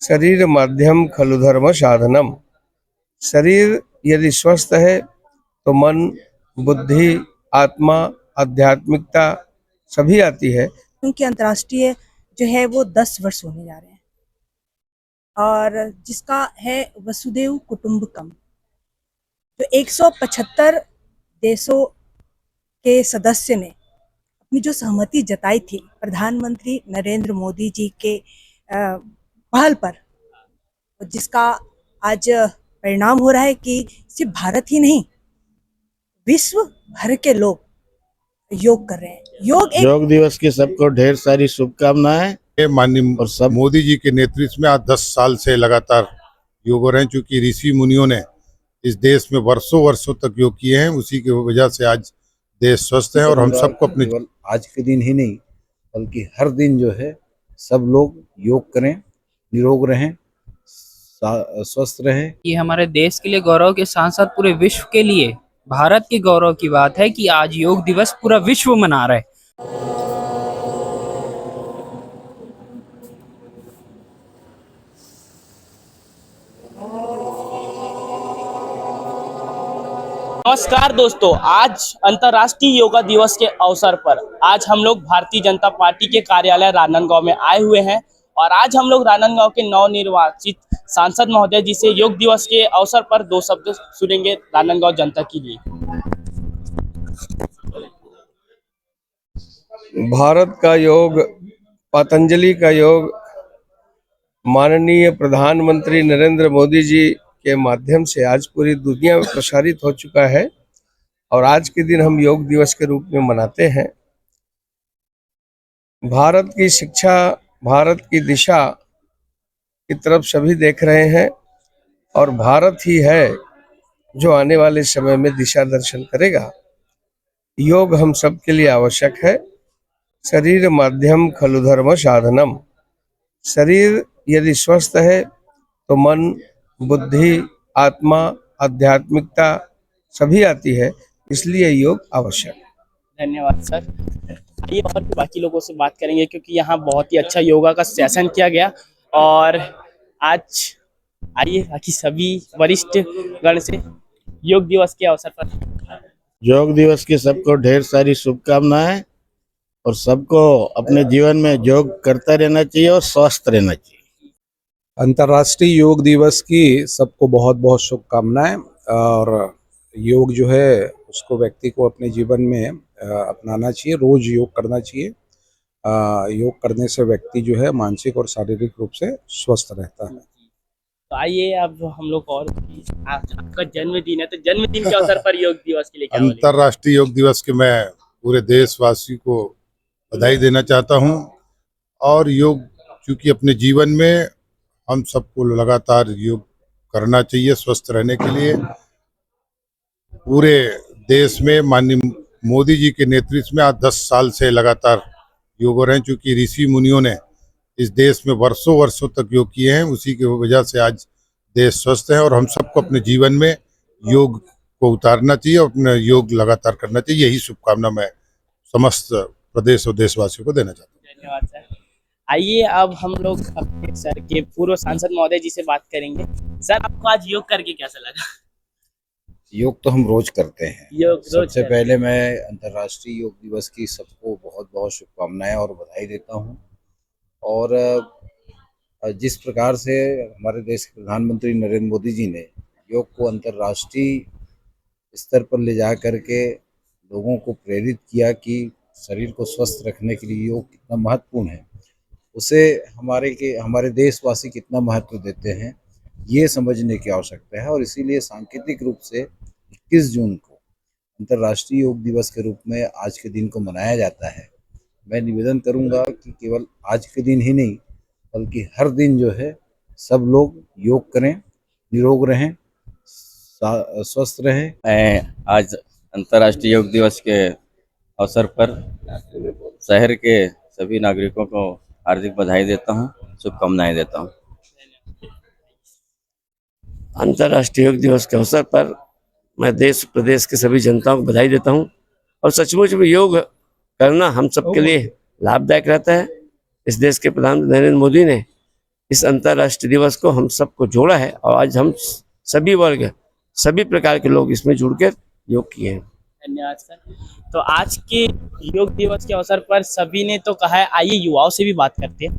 शरीर माध्यम खलु धर्म साधनम। शरीर यदि स्वस्थ है तो मन, बुद्धि, आत्मा, आध्यात्मिकता सभी आती है। उनकी अंतर्राष्ट्रीय जो है वो 10 वर्ष होने जा रहे हैं और जिसका है वसुदेव कुटुंबकम, जो 175 देशों के सदस्य ने अपनी जो सहमति जताई थी प्रधानमंत्री नरेंद्र मोदी जी के पहल पर, जिसका आज परिणाम हो रहा है कि सिर्फ भारत ही नहीं, विश्व भर के लोग योग कर रहे हैं। योग दिवस की सबको ढेर सारी शुभकामनाएं। माननीय और सब मोदी जी के नेतृत्व में आज 10 साल से लगातार योग हो रहे हैं। चूंकि ऋषि मुनियों ने इस देश में वर्षों वर्षों तक योग किए हैं, उसी की वजह से आज देश स्वस्थ है। और हम सबको अपने केवल आज के दिन ही नहीं बल्कि हर दिन जो है सब लोग योग करें, निरोग रहें, स्वस्थ रहें। ये हमारे देश के लिए गौरव के साथ साथ पूरे विश्व के लिए भारत के गौरव की बात है कि आज योग दिवस पूरा विश्व मना रहा है। नमस्कार दोस्तों, आज अंतर्राष्ट्रीय योगा दिवस के अवसर पर आज हम लोग भारतीय जनता पार्टी के कार्यालय राजनांदगांव में आए हुए हैं और आज हम लोग राजनांदगांव के नवनिर्वाचित सांसद महोदय जी से योग दिवस के अवसर पर 2 शब्द सुनेंगे राजनांदगांव जनता के लिए। भारत का योग, पतंजलि का योग माननीय प्रधानमंत्री नरेंद्र मोदी जी के माध्यम से आज पूरी दुनिया में प्रसारित हो चुका है और आज के दिन हम योग दिवस के रूप में मनाते हैं। भारत की शिक्षा, भारत की दिशा की तरफ सभी देख रहे हैं और भारत ही है जो आने वाले समय में दिशा दर्शन करेगा। योग हम सब के लिए आवश्यक है। शरीर माध्यम खलु धर्म साधनम। शरीर यदि स्वस्थ है तो मन, बुद्धि, आत्मा, आध्यात्मिकता सभी आती है, इसलिए योग आवश्यक है। धन्यवाद सर। आइए और बाकी लोगों से बात करेंगे क्योंकि यहाँ बहुत ही अच्छा योगा का सेशन किया गया और आज आइए बाकी सभी वरिष्ठ गण से योग दिवस के अवसर पर। योग दिवस की सबको ढेर सारी शुभकामनाएं और सबको अपने जीवन में योग करता रहना चाहिए और स्वस्थ रहना चाहिए। अंतर्राष्ट्रीय योग दिवस की सबको बहुत बहुत शुभकामनाएं। और योग जो है उसको व्यक्ति को अपने जीवन में अपनाना चाहिए, रोज योग करना चाहिए। योग करने से व्यक्ति जो है मानसिक और शारीरिक रूप से स्वस्थ रहता है। तो आइए अब हम लोग और आपका जन्मदिन है तो जन्मदिन के अवसर पर योग दिवस के लिए क्या बोलेंगे? अंतर्राष्ट्रीय योग दिवस के मैं पूरे देशवासी को बधाई देना चाहता हूं। और योग चूंकि अपने जीवन में हम सबको लगातार योग करना चाहिए स्वस्थ रहने के लिए। पूरे देश में माननीय मोदी जी के नेतृत्व में आज 10 साल से लगातार योग हो रहे हैं। चूंकि ऋषि मुनियों ने इस देश में वर्षों वर्षों तक योग किए हैं, उसी की वजह से आज देश स्वस्थ है। और हम सबको अपने जीवन में योग को उतारना चाहिए और अपना योग लगातार करना चाहिए। यही शुभकामना मैं समस्त प्रदेश और देशवासियों को देना चाहता हूँ। धन्यवाद सर। आइए अब हम लोग अपने सर के पूर्व सांसद महोदय जी से बात करेंगे। सर, आपको आज योग करके कैसा लगा? योग तो हम रोज करते हैं। योग रोज सबसे पहले मैं अंतर्राष्ट्रीय योग दिवस की सबको बहुत बहुत शुभकामनाएं और बधाई देता हूं। और जिस प्रकार से हमारे देश के प्रधानमंत्री नरेंद्र मोदी जी ने योग को अंतर्राष्ट्रीय स्तर पर ले जा करके लोगों को प्रेरित किया कि शरीर को स्वस्थ रखने के लिए योग कितना महत्वपूर्ण है, उसे हमारे देशवासी कितना महत्व देते हैं, ये समझने की आवश्यकता है। और इसीलिए सांकेतिक रूप से 21 जून को अंतर्राष्ट्रीय योग दिवस के रूप में आज के दिन को मनाया जाता है। मैं निवेदन करूंगा कि केवल आज के दिन ही नहीं बल्कि हर दिन जो है सब लोग योग करें, निरोग रहें, स्वस्थ रहें। मैं आज अंतर्राष्ट्रीय योग दिवस के अवसर पर शहर के सभी नागरिकों को हार्दिक बधाई देता हूं, शुभकामनाएं देता हूं। अंतर्राष्ट्रीय योग दिवस के अवसर पर मैं देश प्रदेश के सभी जनताओं को बधाई देता हूं और सचमुच में योग करना हम सबके लिए लाभदायक रहता है। इस देश के प्रधानमंत्री नरेंद्र मोदी ने इस अंतर्राष्ट्रीय दिवस को हम सबको जोड़ा है और आज हम सभी वर्ग, सभी प्रकार के लोग इसमें जुड़कर योग किए हैं। धन्यवाद सर। तो आज के योग दिवस के अवसर पर सभी ने तो कहा है, आइए युवाओं से भी बात करते हैं।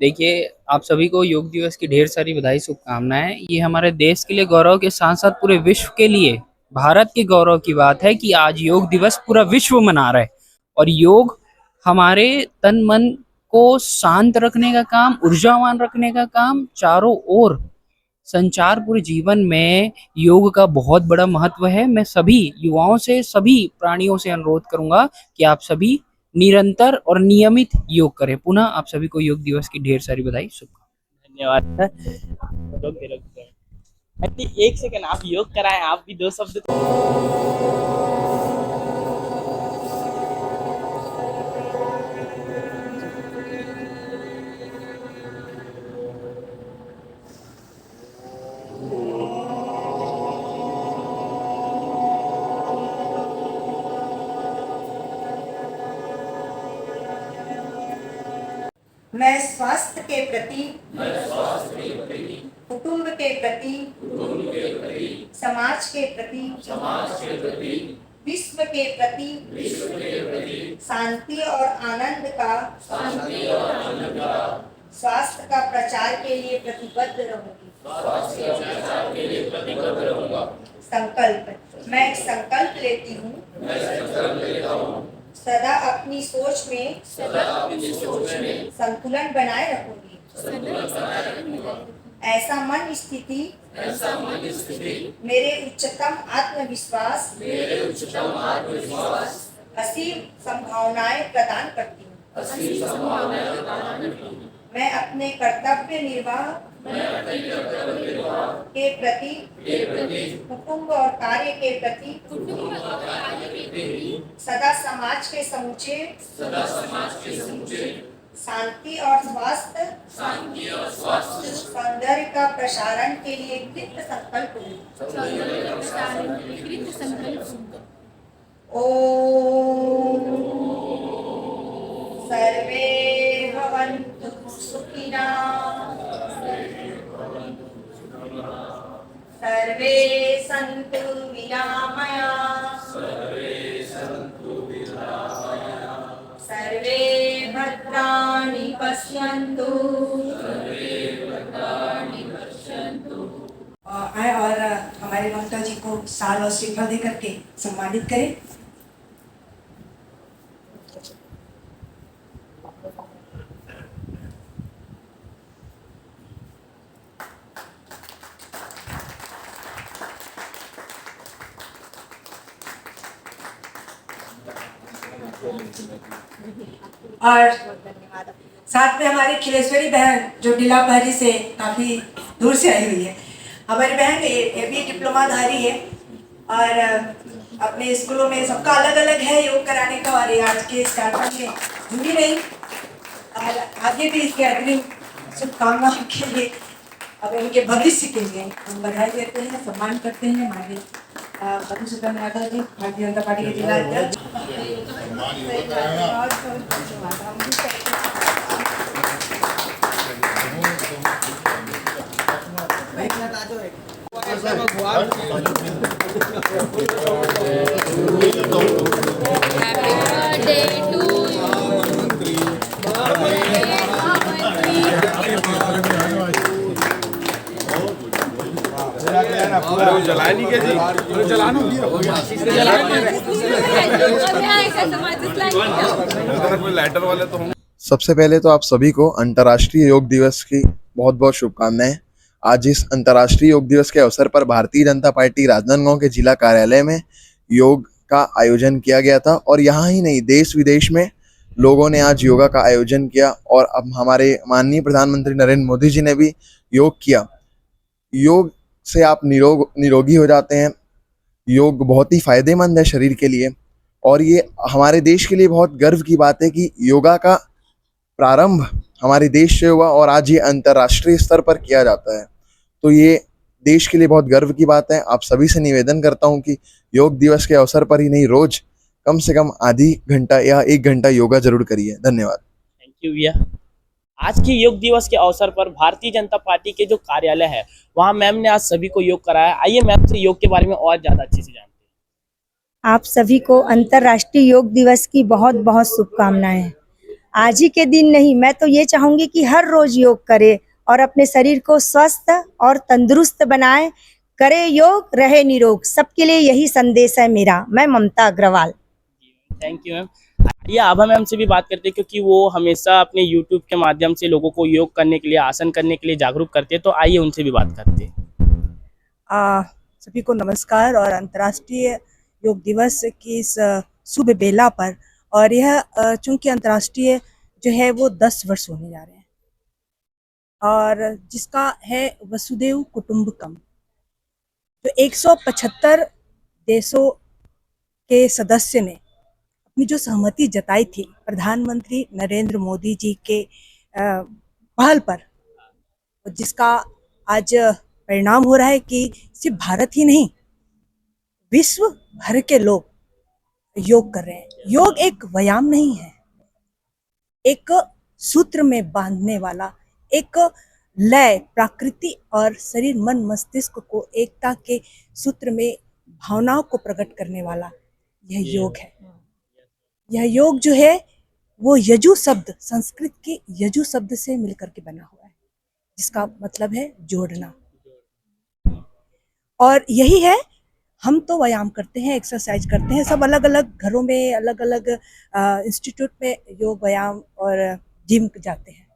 देखिए, आप सभी को योग दिवस की ढेर सारी बधाई, शुभकामनाएं। ये हमारे देश के लिए गौरव के साथ साथ पूरे विश्व के लिए भारत के गौरव की बात है कि आज योग दिवस पूरा विश्व मना रहा है। और योग हमारे तन मन को शांत रखने का काम, ऊर्जावान रखने का काम, चारों ओर संचार पूरे जीवन में योग का बहुत बड़ा महत्व है। मैं सभी युवाओं से, सभी प्राणियों से अनुरोध करूंगा कि आप सभी निरंतर और नियमित योग करें। पुनः आप सभी को योग दिवस की ढेर सारी बधाई, शुभकामनाएं। धन्यवाद सर। एक सेकंड, आप योग कराएं, आप भी दो शब्द। मैं स्वास्थ्य के प्रति, कुटुंब के प्रति, समाज के प्रति, विश्व के प्रति शांति और आनंद का, स्वास्थ्य का प्रचार के लिए प्रतिबद्ध रहूंगी। संकल्प, मैं संकल्प लेती हूँ सदा अपनी सोच में संतुलन बनाए रखूंगी। ऐसा मन स्थिति मेरे उच्चतम आत्मविश्वास असीम संभावनाएं प्रदान करती हूँ। मैं अपने कर्तव्य निर्वाह के प्रति, कुटुंब और कार्य के प्रति सदा समाज के समूचे शांति और स्वास्थ्य सौंदर्य का प्रसारण के लिए कृत संकल्प हूँ। ओम सर्वे भवन्तु सुखिनः, सर्वे सन्तु निरामयाः, सर्वे भद्राणि पश्यन्तु। आए और हमारे ममता जी को शाल और श्रीफल दे करके सम्मानित करें। और साथ में हमारी खिलेश्वरी बहन जो डीलापहरी से काफ़ी दूर से आई हुई है। हमारी बहन ये भी डिप्लोमाधारी है और अपने स्कूलों में सबका अलग अलग है योग कराने का, और ये आज के स्टार्टअप में जुड़ी रही और आगे भी इसके अग्रिम शुभकामनाओं के लिए, अब इनके भविष्य के लिए हम बधाई देते हैं, सम्मान करते हैं। हमारे मधुसूदन यादव जी, भारतीय जनता पार्टी के जिला अध्यक्ष। सबसे पहले तो आप सभी को अंतर्राष्ट्रीय योग दिवस की बहुत बहुत शुभकामनाएं। आज इस अंतर्राष्ट्रीय योग दिवस के अवसर पर भारतीय जनता पार्टी राजनांदगांव के जिला कार्यालय में योग का आयोजन किया गया था और यहाँ ही नहीं, देश विदेश में लोगों ने आज योगा का आयोजन किया और अब हमारे माननीय प्रधानमंत्री नरेंद्र मोदी जी ने भी योग किया। योग से आप निरोगी हो जाते हैं। योग बहुत ही फायदेमंद है शरीर के लिए और ये हमारे देश के लिए बहुत गर्व की बात है कि योगा का प्रारंभ हमारे देश से हुआ और आज ये अंतर्राष्ट्रीय स्तर पर किया जाता है। तो ये देश के लिए बहुत गर्व की बात है। आप सभी से निवेदन करता हूँ कि योग दिवस के अवसर पर ही नहीं, रोज कम से कम आधी घंटा या 1 घंटा योगा जरूर करिए। धन्यवाद। थैंक यू भैया। आज के योग दिवस के अवसर पर भारतीय जनता पार्टी के जो कार्यालय है वहाँ मैम ने आज सभी को योग कराया। आइए मैम से योग के बारे में और ज्यादा अच्छे से जानते हैं। आप सभी को अंतर्राष्ट्रीय योग दिवस की बहुत बहुत शुभकामनाएं। आज ही के दिन नहीं, मैं तो ये चाहूंगी कि हर रोज योग करे और अपने शरीर को स्वस्थ और तंदुरुस्त बनाए। करे योग, रहे निरोग। सबके लिए यही संदेश है मेरा। मैं Mamta Agarwal. Thank you ma'am. आइए आभा मैम से भी बात करते हैं, क्योंकि वो हमेशा अपने यूट्यूब के माध्यम से लोगों को योग करने के लिए, आसन करने के लिए जागरूक करते हैं। तो आइए उनसे भी बात करते हैं। सभी को नमस्कार और अंतर्राष्ट्रीय योग दिवस की इस शुभ बेला पर, और यह चूंकि अंतर्राष्ट्रीय जो है वो 10 वर्ष होने जा रहे हैं, और जिसका है वसुदेव कुटुंबकम। तो 175 देशों के सदस्य ने अपनी जो सहमति जताई थी प्रधानमंत्री नरेंद्र मोदी जी के पहल पर, जिसका आज परिणाम हो रहा है कि सिर्फ भारत ही नहीं, विश्व भर के लोग योग कर रहे हैं। योग एक व्यायाम नहीं है, एक सूत्र में बांधने वाला, एक लय, प्रकृति और शरीर मन मस्तिष्क को एकता के सूत्र में भावनाओं को प्रकट करने वाला यह योग है। यह योग जो है वो यजु शब्द, संस्कृत के यजु शब्द से मिलकर के बना हुआ है, जिसका मतलब है जोड़ना। और यही है, हम तो व्यायाम करते हैं, एक्सरसाइज करते हैं, सब अलग अलग घरों में, अलग अलग इंस्टीट्यूट में योग, व्यायाम और जिम जाते हैं।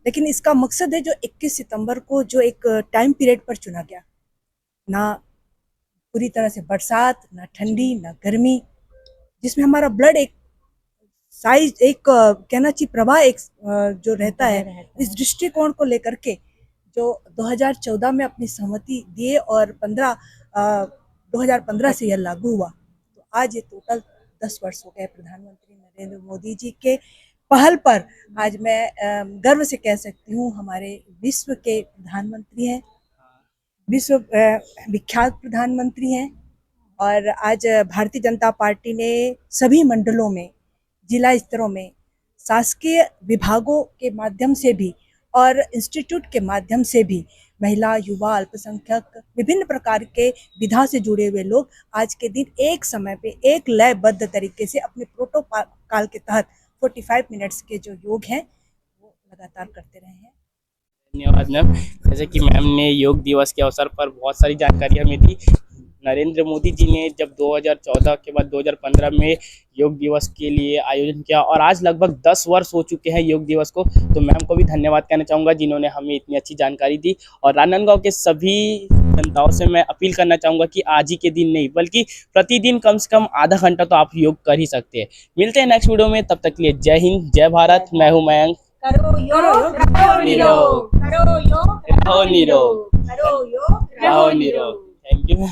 लेकिन इसका मकसद है जो 21 सितंबर को जो एक टाइम पीरियड पर चुना गया, ना पूरी तरह से बरसात, ना ठंडी, ना गर्मी, जिसमें हमारा ब्लड एक साइज, एक कहना चाहिए प्रवाह एक जो रहता है, इस दृष्टिकोण को लेकर के जो 2014 में अपनी सहमति दिए और 2015 से यह लागू हुआ। तो आज ये टोटल 10 वर्ष हो गए प्रधानमंत्री नरेंद्र मोदी जी के पहल पर। आज मैं गर्व से कह सकती हूँ हमारे विश्व के प्रधानमंत्री हैं, विश्व विख्यात प्रधानमंत्री हैं। और आज भारतीय जनता पार्टी ने सभी मंडलों में, जिला स्तरों में, शासकीय विभागों के माध्यम से भी और इंस्टीट्यूट के माध्यम से भी महिला, युवा, अल्पसंख्यक, विभिन्न प्रकार के विधा से जुड़े हुए लोग आज के दिन एक समय पे एक लयबद्ध तरीके से अपने प्रोटोकॉल के तहत 45 मिनट्स के जो योग हैं वो लगातार करते रहे हैं। धन्यवाद मैम। जैसे कि मैम ने योग दिवस के अवसर पर बहुत सारी जानकारी हमें दी। नरेंद्र मोदी जी ने जब 2014 के बाद 2015 में योग दिवस के लिए आयोजन किया और आज लगभग 10 वर्ष हो चुके हैं योग दिवस को, तो मैम को भी धन्यवाद कहना चाहूँगा जिन्होंने हमें इतनी अच्छी जानकारी दी। और राजनांदगांव के सभी जनताओं से मैं अपील करना चाहूँगा कि आज ही के दिन नहीं बल्कि प्रतिदिन कम से कम आधा घंटा तो आप योग कर ही सकते हैं। मिलते हैं नेक्स्ट वीडियो में, तब तक के लिए जय हिंद, जय भारत। मैं हूँ मयंक। करो योग, रहो निरोग। करो योग, रहो निरोग। करो योग, रहो निरोग। Thank you.